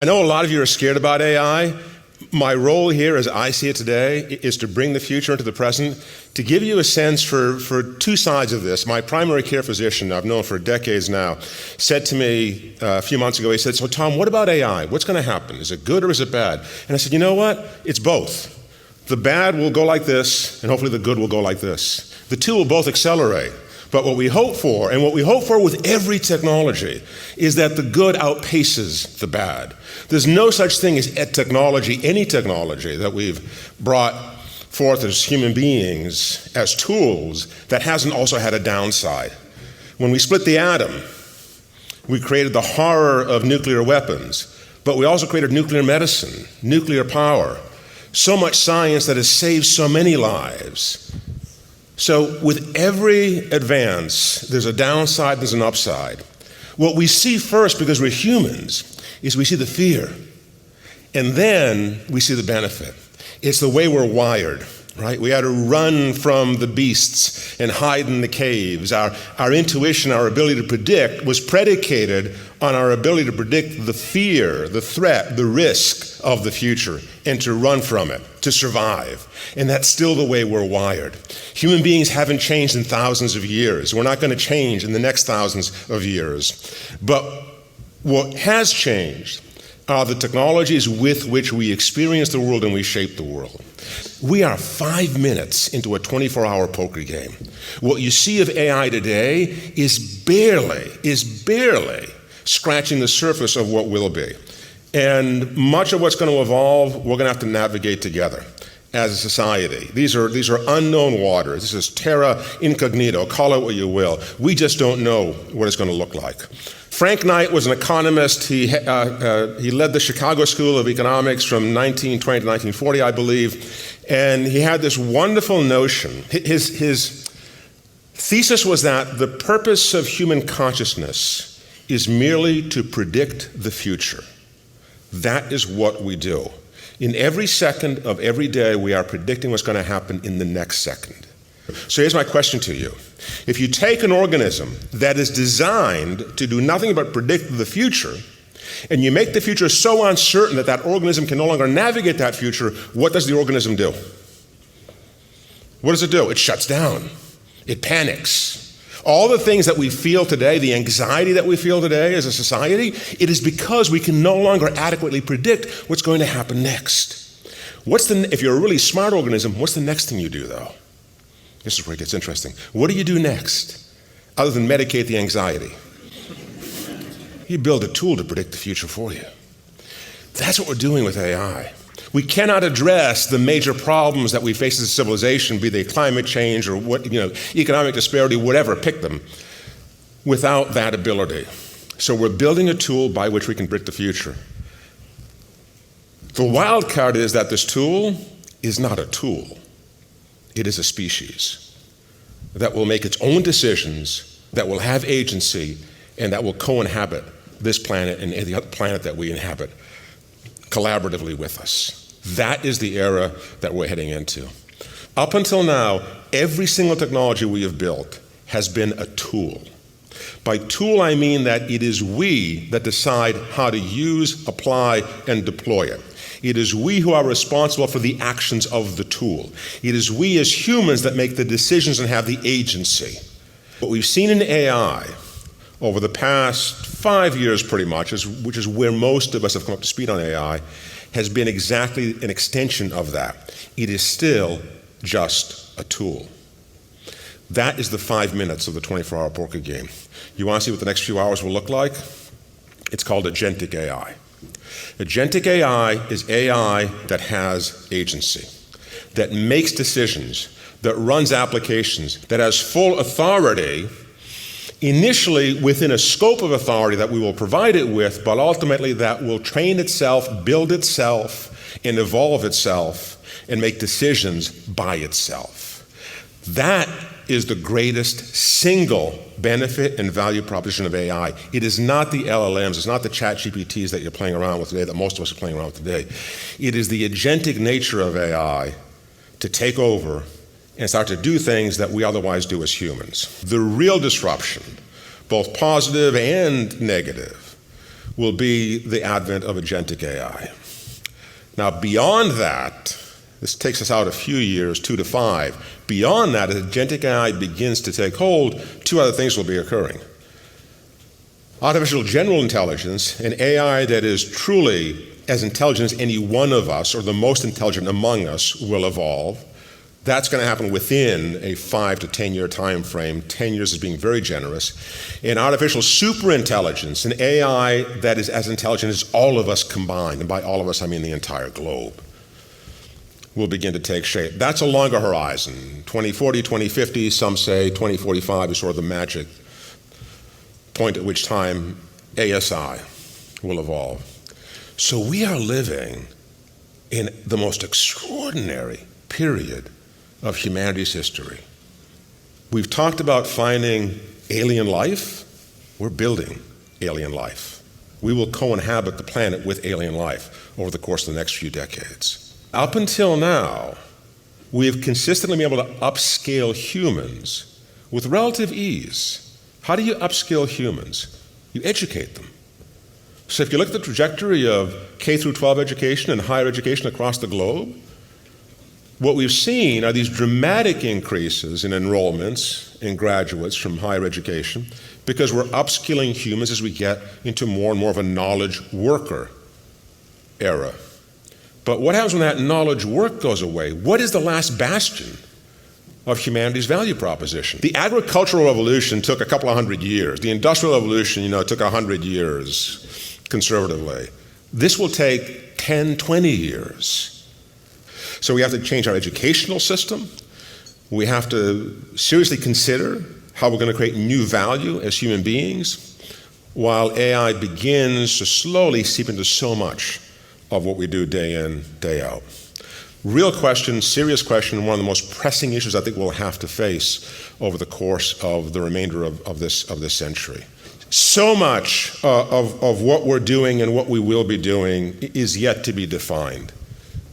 I know a lot of you are scared about AI. My role here, as I see it today, is to bring the future into the present, to give you a sense for two sides of this. My primary care physician, I've known for decades now, said to me a few months ago, he said, "So Tom, what about AI? What's going to happen? Is it good or is it bad?" And I said, you know what? It's both. The bad will go like this, and hopefully the good will go like this. The two will both accelerate. But what we hope for, and what we hope for with every technology, is that the good outpaces the bad. There's no such thing as technology, any technology that we've brought forth as human beings, as tools, that hasn't also had a downside. When we split the atom, we created the horror of nuclear weapons, but we also created nuclear medicine, nuclear power, so much science that has saved so many lives. So with every advance, there's a downside, there's an upside. What we see first, because we're humans, is we see the fear. And then we see the benefit. It's the way we're wired, right? We had to run from the beasts and hide in the caves. Our intuition, our ability to predict was predicated on our ability to predict the fear, the threat, the risk of the future, and to run from it, to survive. And that's still the way we're wired. Human beings haven't changed in thousands of years. We're not going to change in the next thousands of years. But what has changed are the technologies with which we experience the world and we shape the world. We are 5 minutes into a 24-hour poker game. What you see of AI today is barely scratching the surface of what will be. And much of what's going to evolve, we're going to have to navigate together as a society. These are unknown waters. This is terra incognito, call it what you will. We just don't know what it's going to look like. Frank Knight was an economist. He led the Chicago School of Economics from 1920 to 1940, I believe. And he had this wonderful notion. His thesis was that the purpose of human consciousness is merely to predict the future. That is what we do. In every second of every day, we are predicting what's going to happen in the next second. So here's my question to you. If you take an organism that is designed to do nothing but predict the future, and you make the future so uncertain that that organism can no longer navigate that future, what does the organism do? What does it do? It shuts down. It panics. All the things that we feel today, the anxiety that we feel today as a society, it is because we can no longer adequately predict what's going to happen next. If you're a really smart organism, what's the next thing you do, though? This is where it gets interesting. What do you do next, other than medicate the anxiety? You build a tool to predict the future for you. That's what we're doing with AI. We cannot address the major problems that we face as a civilization, be they climate change or economic disparity, whatever, pick them, without that ability. So we're building a tool by which we can predict the future. The wild card is that this tool is not a tool. It is a species that will make its own decisions, that will have agency, and that will co-inhabit this planet and the other planet that we inhabit collaboratively with us. That is the era that we're heading into. Up until now, every single technology we have built has been a tool. By tool, I mean that it is we that decide how to use, apply, and deploy it. It is we who are responsible for the actions of the tool. It is we as humans that make the decisions and have the agency. What we've seen in AI over the past 5 years pretty much, which is where most of us have come up to speed on AI, has been exactly an extension of that. It is still just a tool. That is the 5 minutes of the 24-hour poker game. You want to see what the next few hours will look like? It's called agentic AI. Agentic AI is AI that has agency, that makes decisions, that runs applications, that has full authority, initially within a scope of authority that we will provide it with, but ultimately that will train itself, build itself, and evolve itself, and make decisions by itself. That is the greatest single benefit and value proposition of AI. It is not the LLMs, it's not the chat GPTs that you're playing around with today, that most of us are playing around with today. It is the agentic nature of AI to take over and start to do things that we otherwise do as humans. The real disruption, both positive and negative, will be the advent of agentic AI. Now, beyond that, this takes us out a few years, 2 to 5. Beyond that, as agentic AI begins to take hold, 2 other things will be occurring. Artificial general intelligence, an AI that is truly as intelligent as any one of us, or the most intelligent among us, will evolve. That's going to happen within a 5 to 10 year time frame. 10 years is being very generous. And artificial superintelligence, an AI that is as intelligent as all of us combined, and by all of us I mean the entire globe, will begin to take shape. That's a longer horizon. 2040, 2050, some say 2045 is sort of the magic point at which time ASI will evolve. So we are living in the most extraordinary period of humanity's history. We've talked about finding alien life. We're building alien life. We will co-inhabit the planet with alien life over the course of the next few decades. Up until now, we have consistently been able to upscale humans with relative ease. How do you upscale humans? You educate them. So if you look at the trajectory of K through 12 education and higher education across the globe, what we've seen are these dramatic increases in enrollments in graduates from higher education because we're upskilling humans as we get into more and more of a knowledge worker era. But what happens when that knowledge work goes away? What is the last bastion of humanity's value proposition? The agricultural revolution took a couple of hundred years. The industrial revolution, took 100 years conservatively. This will take 10, 20 years. So we have to change our educational system. We have to seriously consider how we're going to create new value as human beings while AI begins to slowly seep into so much of what we do day in, day out. Real question, serious question, one of the most pressing issues I think we'll have to face over the course of the remainder of this century. So much of what we're doing and what we will be doing is yet to be defined.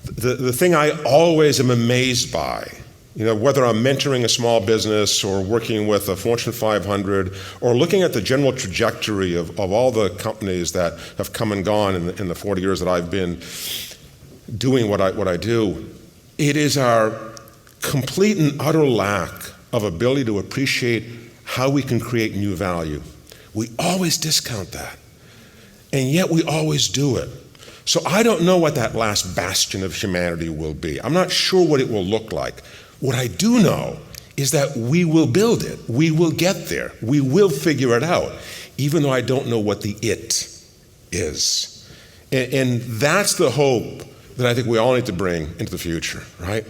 The thing I always am amazed by, whether I'm mentoring a small business or working with a Fortune 500 or looking at the general trajectory of all the companies that have come and gone in the 40 years that I've been doing what I do, it is our complete and utter lack of ability to appreciate how we can create new value. We always discount that, and yet we always do it. So I don't know what that last bastion of humanity will be. I'm not sure what it will look like. What I do know is that we will build it. We will get there. We will figure it out, even though I don't know what the it is. And that's the hope that I think we all need to bring into the future, right?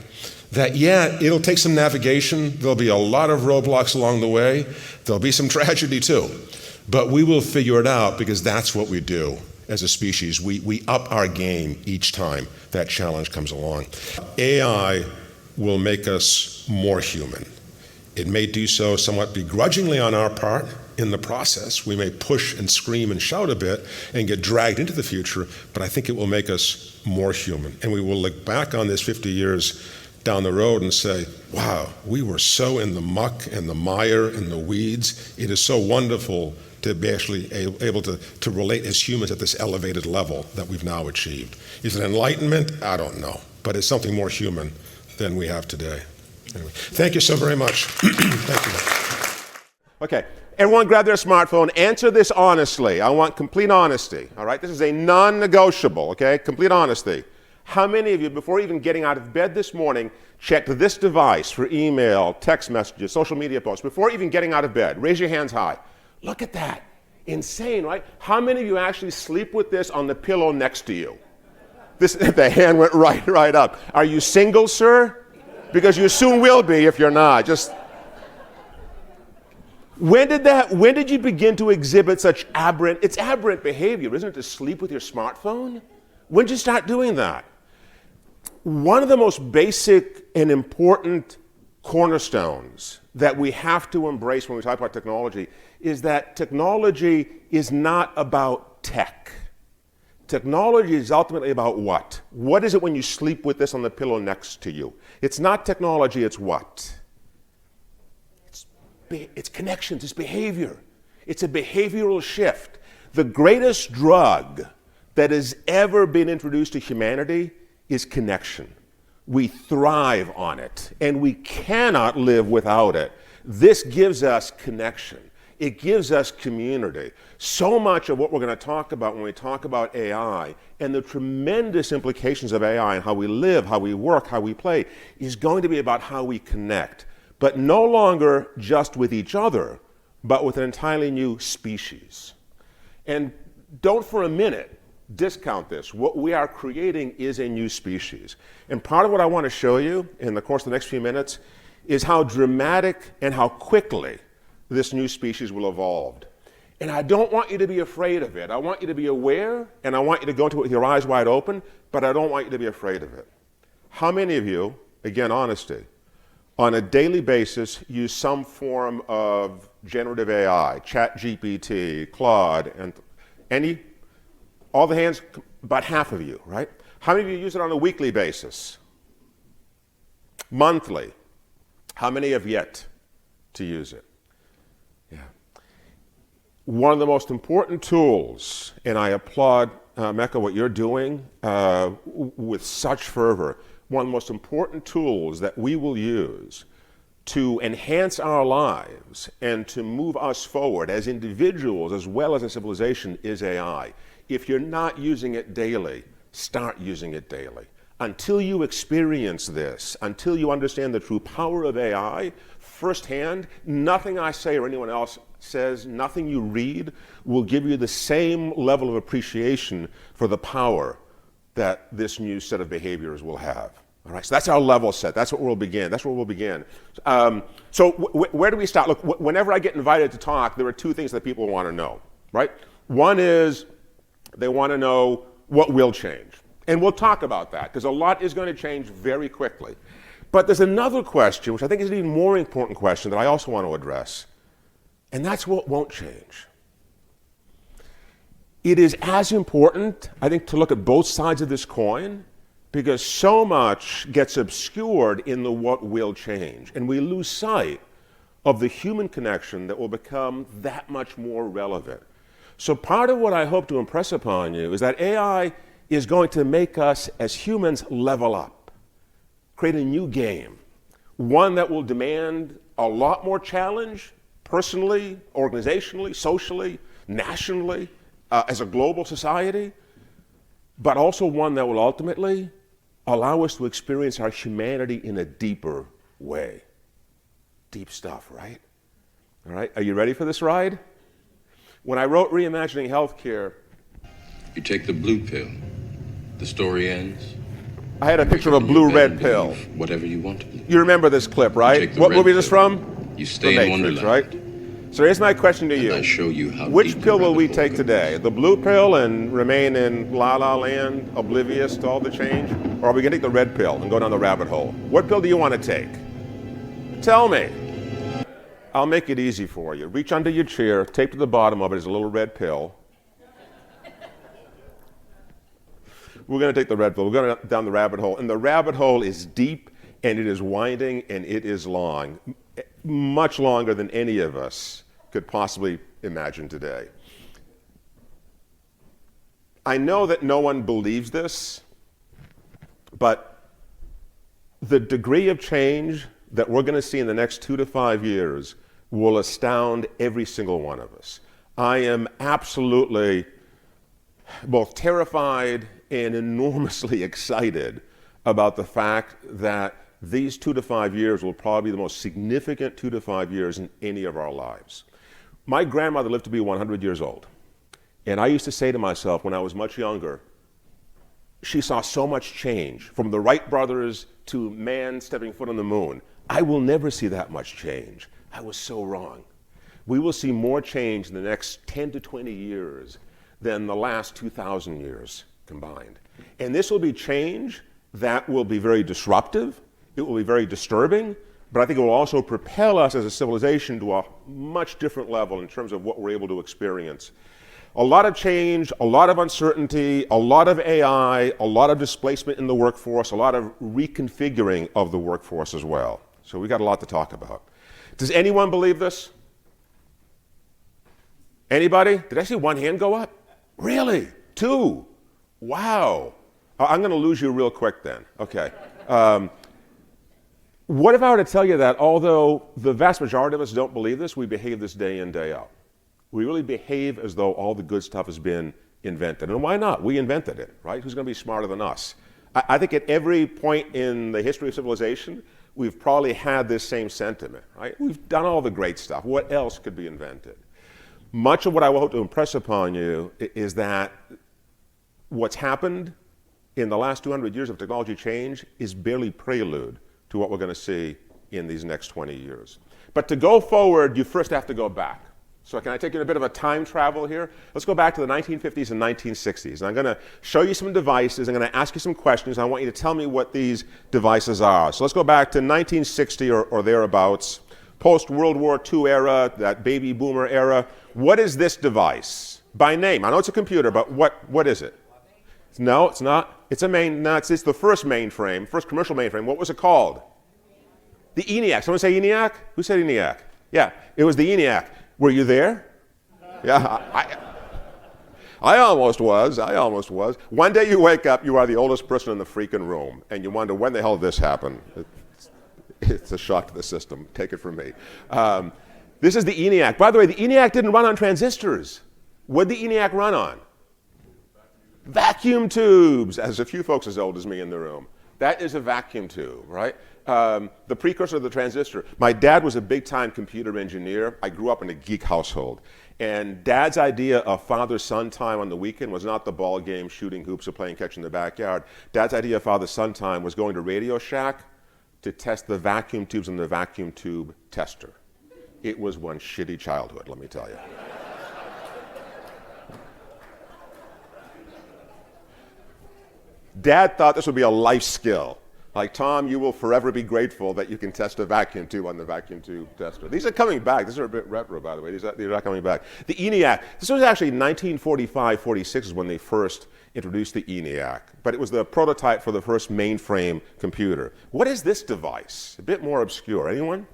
That, it'll take some navigation. There'll be a lot of roadblocks along the way. There'll be some tragedy too. But we will figure it out because that's what we do as a species. We up our game each time that challenge comes along. AI will make us more human. It may do so somewhat begrudgingly on our part in the process. We may push and scream and shout a bit and get dragged into the future, but I think it will make us more human. And we will look back on this 50 years down the road and say, wow, we were so in the muck and the mire and the weeds. It is so wonderful to be actually able to relate as humans at this elevated level that we've now achieved. Is it enlightenment? I don't know, but it's something more human than we have today. Anyway, thank you so very much. Thank you. Okay, everyone grab their smartphone, answer this honestly. I want complete honesty, all right? This is a non-negotiable, okay? Complete honesty. How many of you, before even getting out of bed this morning, checked this device for email, text messages, social media posts, before even getting out of bed? Raise your hands high. Look at that. Insane, right? How many of you actually sleep with this on the pillow next to you? The hand went right up. Are you single, sir? Because you soon will be if you're not. When did you begin to exhibit such aberrant behavior, isn't it, to sleep with your smartphone? When did you start doing that? One of the most basic and important cornerstones that we have to embrace when we talk about technology is that technology is not about tech. Technology is ultimately about what? What is it when you sleep with this on the pillow next to you? It's not technology, it's what? It's connections, it's behavior. It's a behavioral shift. The greatest drug that has ever been introduced to humanity is connection. We thrive on it, and we cannot live without it. This gives us connection. It gives us community. So much of what we're going to talk about when we talk about AI and the tremendous implications of AI and how we live, how we work, how we play is going to be about how we connect, but no longer just with each other, but with an entirely new species. And don't for a minute discount this. What we are creating is a new species. And part of what I want to show you in the course of the next few minutes is how dramatic and how quickly this new species will evolve. And I don't want you to be afraid of it. I want you to be aware, and I want you to go into it with your eyes wide open, but I don't want you to be afraid of it. How many of you, again, honesty, on a daily basis use some form of generative AI, ChatGPT, Claude, and any? All the hands, about half of you, right? How many of you use it on a weekly basis? Monthly? How many have yet to use it? Yeah. One of the most important tools, and I applaud, Mecca, what you're doing with such fervor, one of the most important tools that we will use to enhance our lives and to move us forward as individuals as well as a civilization is AI. If you're not using it daily, start using it daily. Until you experience this, until you understand the true power of AI firsthand, nothing I say or anyone else says, nothing you read will give you the same level of appreciation for the power that this new set of behaviors will have. All right, so that's our level set. That's what we'll begin. That's where we'll begin. So where do we start? Look, whenever I get invited to talk, there are two things that people want to know, right? One is they want to know what will change. And we'll talk about that, because a lot is going to change very quickly. But there's another question, which I think is an even more important question, that I also want to address, and that's what won't change. It is as important, I think, to look at both sides of this coin, because so much gets obscured in the what will change, and we lose sight of the human connection that will become that much more relevant. So part of what I hope to impress upon you is that AI is going to make us as humans level up, create a new game, one that will demand a lot more challenge personally, organizationally, socially, nationally, as a global society, but also one that will ultimately allow us to experience our humanity in a deeper way. Deep stuff, right? All right, are you ready for this ride? When I wrote Reimagining Healthcare, you take the blue pill, the story ends. I had a picture of a blue-red pill. Whatever you want to believe. You remember this clip, right? What movie is this from? You stay in Wonderland, right? So here's my question to you. I show you how which pill will we take today? The blue pill and remain in la-la land, oblivious to all the change? Or are we going to take the red pill and go down the rabbit hole? What pill do you want to take? Tell me. I'll make it easy for you. Reach under your chair, tape to the bottom of it is a little red pill. We're going to take the red pill. We're going down the rabbit hole. And the rabbit hole is deep, and it is winding, and it is long. Much longer than any of us could possibly imagine today. I know that no one believes this, but the degree of change that we're going to see in the next 2 to 5 years will astound every single one of us. I am absolutely both terrified and enormously excited about the fact that these 2 to 5 years will probably be the most significant 2 to 5 years in any of our lives. My grandmother lived to be 100 years old. And I used to say to myself when I was much younger, she saw so much change, from the Wright brothers to man stepping foot on the moon. I will never see that much change. I was so wrong. We will see more change in the next 10 to 20 years than the last 2,000 years combined. And this will be change that will be very disruptive. It will be very disturbing, but I think it will also propel us as a civilization to a much different level in terms of what we're able to experience. A lot of change, a lot of uncertainty, a lot of AI, a lot of displacement in the workforce, a lot of reconfiguring of the workforce as well. So we got a lot to talk about. Does anyone believe this? Anybody? Did I see one hand go up? Really? 2? Wow. I'm going to lose you real quick then. Okay. What if I were to tell you that although the vast majority of us don't believe this, we behave this day in, day out? We really behave as though all the good stuff has been invented. And why not? We invented it, right? Who's going to be smarter than us? I think at every point in the history of civilization, we've probably had this same sentiment, right? We've done all the great stuff. What else could be invented? Much of what I hope to impress upon you is that what's happened in the last 200 years of technology change is barely prelude to what we're going to see in these next 20 years. But to go forward, you first have to go back. So can I take you in a bit of a time travel here? Let's go back to the 1950s and 1960s. And I'm going to show you some devices. I'm going to ask you some questions. I want you to tell me what these devices are. So let's go back to 1960 or thereabouts, post-World War II era, that baby boomer era. What is this device? By name. I know it's a computer, but what is it? No, it's not. It's the first mainframe, first commercial mainframe. What was it called? The ENIAC. Someone say ENIAC? Who said ENIAC? Yeah, it was the ENIAC. Were you there? Yeah, I almost was. One day you wake up, you are the oldest person in the freaking room, and you wonder, when the hell did this happen? It's a shock to the system. Take it from me. This is the ENIAC. By the way, the ENIAC didn't run on transistors. What did the ENIAC run on? Vacuum tubes. As a few folks as old as me in the room. That is a vacuum tube, right? The precursor of the transistor. My dad was a big-time computer engineer. I grew up in a geek household. And Dad's idea of father-son time on the weekend was not the ball game, shooting hoops, or playing catch in the backyard. Dad's idea of father-son time was going to Radio Shack to test the vacuum tubes in the vacuum tube tester. It was one shitty childhood, let me tell you. Dad thought this would be a life skill. Like, Tom, you will forever be grateful that you can test a vacuum tube on the vacuum tube tester. These are coming back. These are a bit retro, by the way. These are not coming back. The ENIAC, this was actually 1945-46 is when they first introduced the ENIAC. But it was the prototype for the first mainframe computer. What is this device? A bit more obscure. Anyone?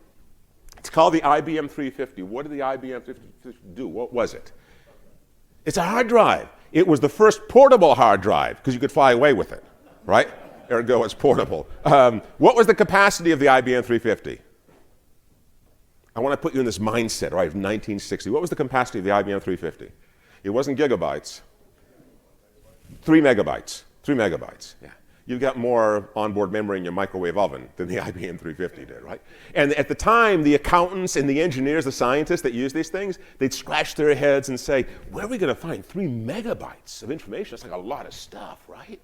It's called the IBM 350. What did the IBM 350 do? What was it? It's a hard drive. It was the first portable hard drive because you could fly away with it, right? Ergo, it's portable. What was the capacity of the IBM 350? I want to put you in this mindset, right, of 1960. What was the capacity of the IBM 350? It wasn't gigabytes. 3 megabytes. 3 megabytes, yeah. You've got more onboard memory in your microwave oven than the IBM 350 did, right? And at the time, the accountants and the engineers, the scientists that use these things, they'd scratch their heads and say, where are we going to find 3 megabytes of information? That's like a lot of stuff, right?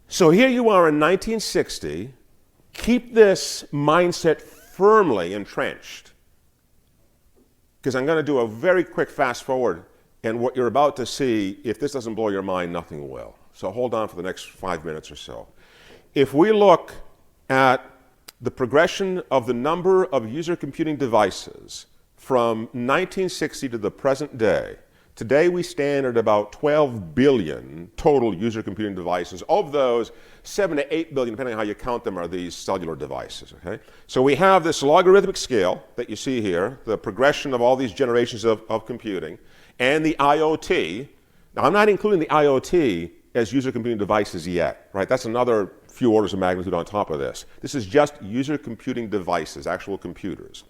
So here you are in 1960. Keep this mindset firmly entrenched, because I'm going to do a very quick fast forward, and what you're about to see, if this doesn't blow your mind, nothing will. So hold on for the next 5 minutes or so. If we look at the progression of the number of user computing devices from 1960 to the present day, today we stand at about 12 billion total user computing devices. Of those, 7 to 8 billion, depending on how you count them, are these cellular devices. Okay? So we have this logarithmic scale that you see here, the progression of all these generations of computing, and the IoT. Now, I'm not including the IoT as user computing devices yet, right? That's another few orders of magnitude on top of this. This is just user computing devices, actual computers.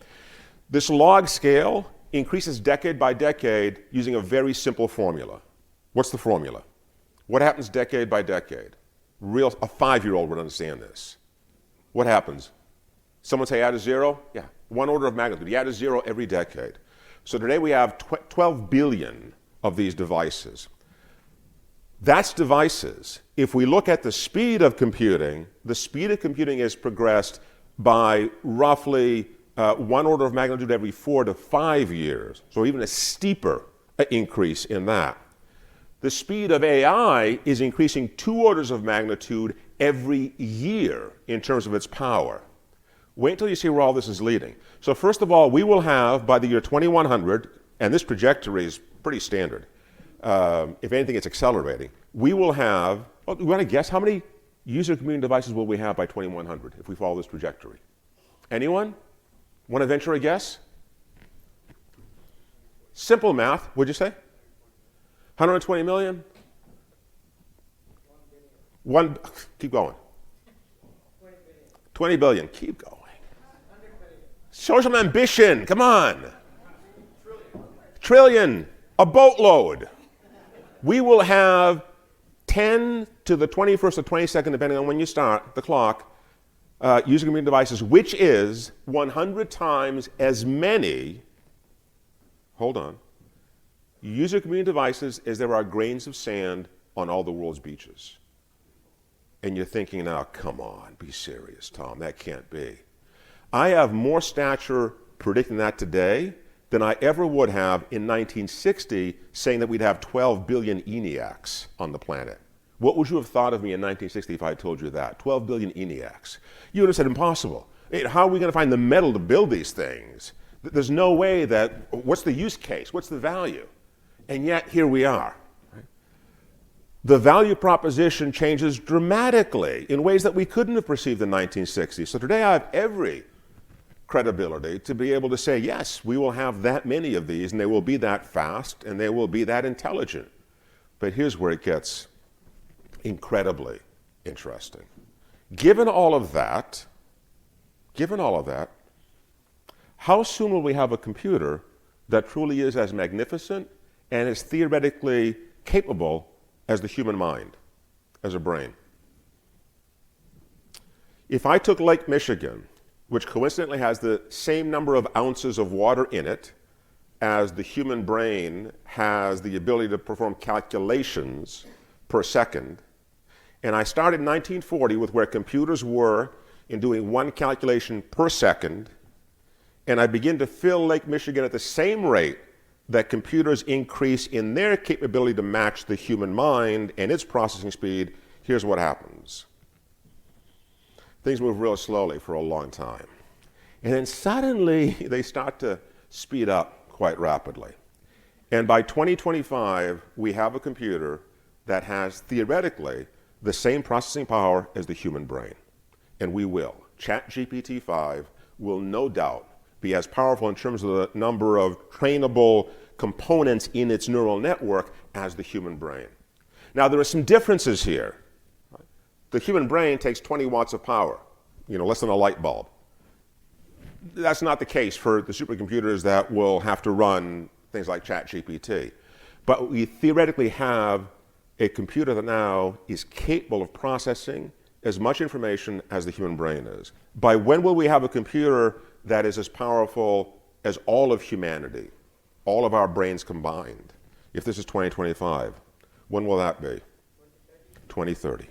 This log scale increases decade by decade using a very simple formula. What's the formula? What happens decade by decade? A 5-year-old would understand this. What happens? Someone say add a 0? Yeah, 1 order of magnitude. You add a 0 every decade. So today we have 12 billion of these devices. That's devices. If we look at the speed of computing, the speed of computing has progressed by roughly 1 order of magnitude every 4 to 5 years, so even a steeper increase in that. The speed of AI is increasing 2 orders of magnitude every year in terms of its power. Wait until you see where all this is leading. So first of all, we will have, by the year 2100, and this trajectory is pretty standard, if anything, it's accelerating. We will have, you want to guess how many user computing devices will we have by 2100 if we follow this trajectory? Anyone? Want to venture a guess? Simple math, what'd you say? 120 million? Keep going. 20 billion, keep going. Show some ambition, come on. Trillion, a boatload. We will have 10 to the 21st or 22nd, depending on when you start the clock, user computing devices, which is 100 times as many, hold on, user computing devices as there are grains of sand on all the world's beaches. And you're thinking now, come on, be serious, Tom, that can't be. I have more stature predicting that today than I ever would have in 1960 saying that we'd have 12 billion ENIACs on the planet. What would you have thought of me in 1960 if I had told you that? 12 billion ENIACs. You would have said impossible. How are we going to find the metal to build these things? There's no way that, what's the use case? What's the value? And yet here we are. The value proposition changes dramatically in ways that we couldn't have perceived in 1960. So today I have every credibility to be able to say, yes, we will have that many of these, and they will be that fast, and they will be that intelligent. But here's where it gets incredibly interesting. Given all of that, how soon will we have a computer that truly is as magnificent and as theoretically capable as the human mind, as a brain? If I took Lake Michigan, which coincidentally has the same number of ounces of water in it as the human brain has the ability to perform calculations per second, and I started in 1940 with where computers were in doing one calculation per second, and I begin to fill Lake Michigan at the same rate that computers increase in their capability to match the human mind and its processing speed, here's what happens. Things move real slowly for a long time. And then suddenly they start to speed up quite rapidly. And by 2025, we have a computer that has theoretically the same processing power as the human brain. And we will. ChatGPT-5 will no doubt be as powerful in terms of the number of trainable components in its neural network as the human brain. Now, there are some differences here. The human brain takes 20 watts of power, less than a light bulb. That's not the case for the supercomputers that will have to run things like ChatGPT. But we theoretically have a computer that now is capable of processing as much information as the human brain is. By when will we have a computer that is as powerful as all of humanity, all of our brains combined? If this is 2025, when will that be? 2030.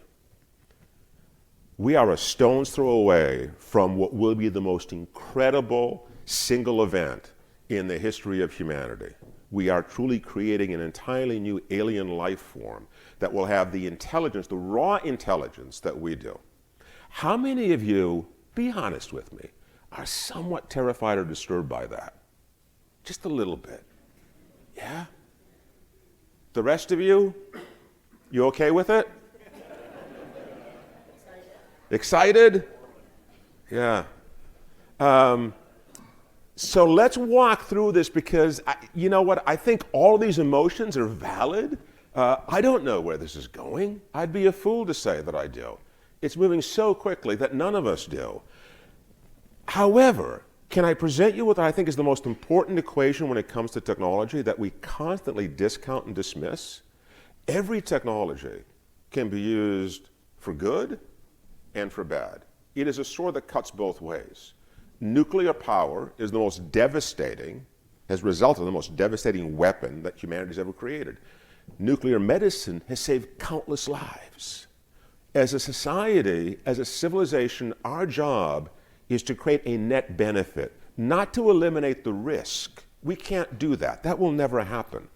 We are a stone's throw away from what will be the most incredible single event in the history of humanity. We are truly creating an entirely new alien life form that will have the intelligence, the raw intelligence that we do. How many of you, be honest with me, are somewhat terrified or disturbed by that? Just a little bit. Yeah? The rest of you, you okay with it? Excited? Yeah. So let's walk through this because, you know what, I think all these emotions are valid. I don't know where this is going. I'd be a fool to say that I do. It's moving so quickly that none of us do. However, can I present you with what I think is the most important equation when it comes to technology that we constantly discount and dismiss? Every technology can be used for good and for bad. It is a sword that cuts both ways. Nuclear power is the most devastating, has resulted in the most devastating weapon that humanity's ever created. Nuclear medicine has saved countless lives. As a society, as a civilization, our job is to create a net benefit, not to eliminate the risk. We can't do that. That will never happen.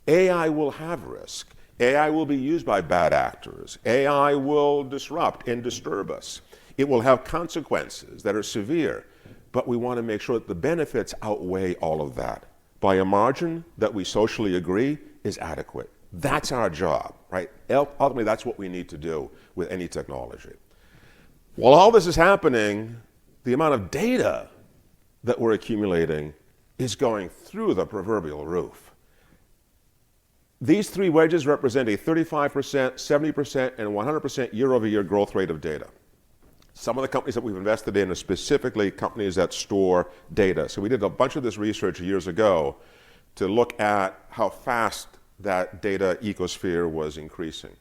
AI will have risk. AI will be used by bad actors. AI will disrupt and disturb us. It will have consequences that are severe, but we want to make sure that the benefits outweigh all of that by a margin that we socially agree is adequate. That's our job, right? Ultimately, that's what we need to do with any technology. While all this is happening, the amount of data that we're accumulating is going through the proverbial roof. These three wedges represent a 35%, 70%, and 100% year-over-year growth rate of data. Some of the companies that we've invested in are specifically companies that store data. So we did a bunch of this research years ago to look at how fast that data ecosphere was increasing.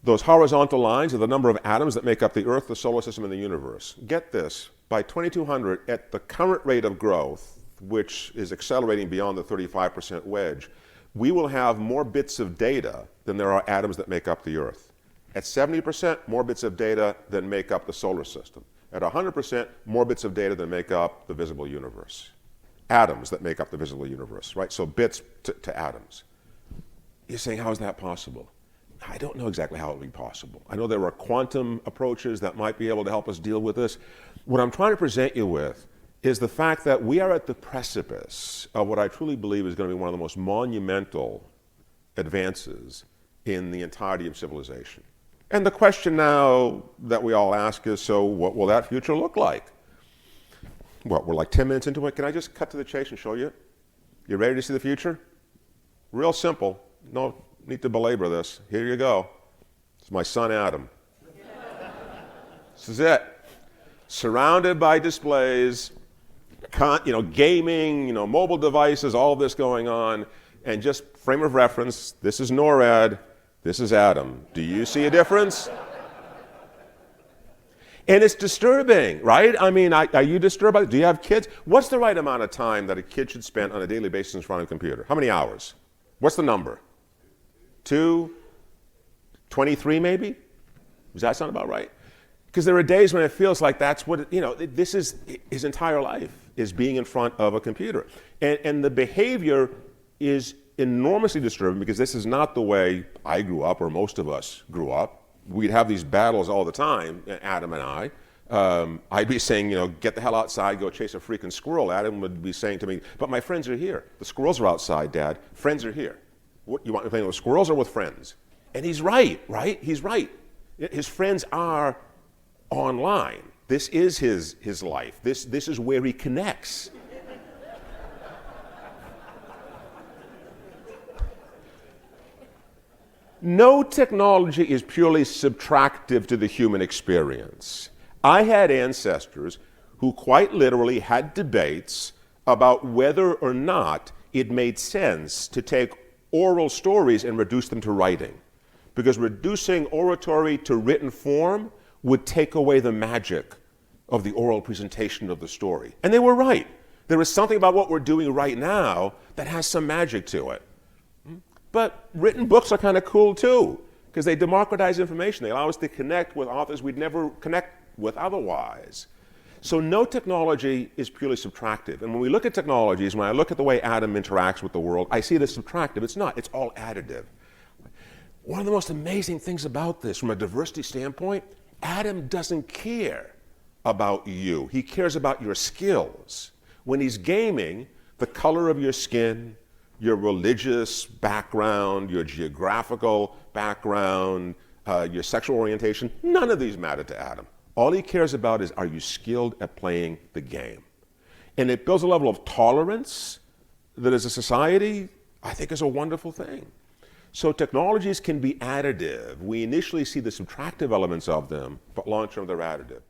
Those horizontal lines are the number of atoms that make up the Earth, the solar system, and the universe. Get this, by 2200, at the current rate of growth, which is accelerating beyond the 35% wedge, we will have more bits of data than there are atoms that make up the Earth. At 70%, more bits of data than make up the solar system. At 100%, more bits of data than make up the visible universe. Atoms that make up the visible universe, right? So bits to atoms. You're saying, how is that possible? I don't know exactly how it would be possible. I know there are quantum approaches that might be able to help us deal with this. What I'm trying to present you with is the fact that we are at the precipice of what I truly believe is going to be one of the most monumental advances in the entirety of civilization. And the question now that we all ask is, so what will that future look like? Well, we're like 10 minutes into it. Can I just cut to the chase and show you? You ready to see the future? Real simple. No need to belabor this. Here you go. It's my son Adam. This is it. Surrounded by displays, gaming, mobile devices, all of this going on, and just frame of reference, this is NORAD, this is Adam. Do you see a difference? And it's disturbing, right? I mean, are you disturbed by it? Do you have kids? What's the right amount of time that a kid should spend on a daily basis in front of a computer? How many hours? What's the number? 2, 23 maybe? Does that sound about right? Because there are days when it feels like that's what, this is his entire life, is being in front of a computer. And the behavior is enormously disturbing because this is not the way I grew up or most of us grew up. We'd have these battles all the time, Adam and I. I'd be saying, get the hell outside, go chase a freaking squirrel. Adam would be saying to me, but my friends are here. The squirrels are outside, Dad. Friends are here. What, you want me playing with squirrels or with friends? And he's right? He's right. His friends are online. This is his life. This is where he connects. No technology is purely subtractive to the human experience. I had ancestors who quite literally had debates about whether or not it made sense to take oral stories and reduce them to writing. Because reducing oratory to written form would take away the magic of the oral presentation of the story. And they were right. There is something about what we're doing right now that has some magic to it. But written books are kind of cool too, because they democratize information. They allow us to connect with authors we'd never connect with otherwise. So no technology is purely subtractive. And when we look at technologies, when I look at the way Adam interacts with the world, I see it as subtractive. It's not, it's all additive. One of the most amazing things about this, from a diversity standpoint, Adam doesn't care about you. He cares about your skills. When he's gaming, the color of your skin, your religious background, your geographical background, your sexual orientation, none of these matter to Adam. All he cares about is, are you skilled at playing the game? And it builds a level of tolerance that as a society, I think is a wonderful thing. So technologies can be additive. We initially see the subtractive elements of them, but long term they're additive.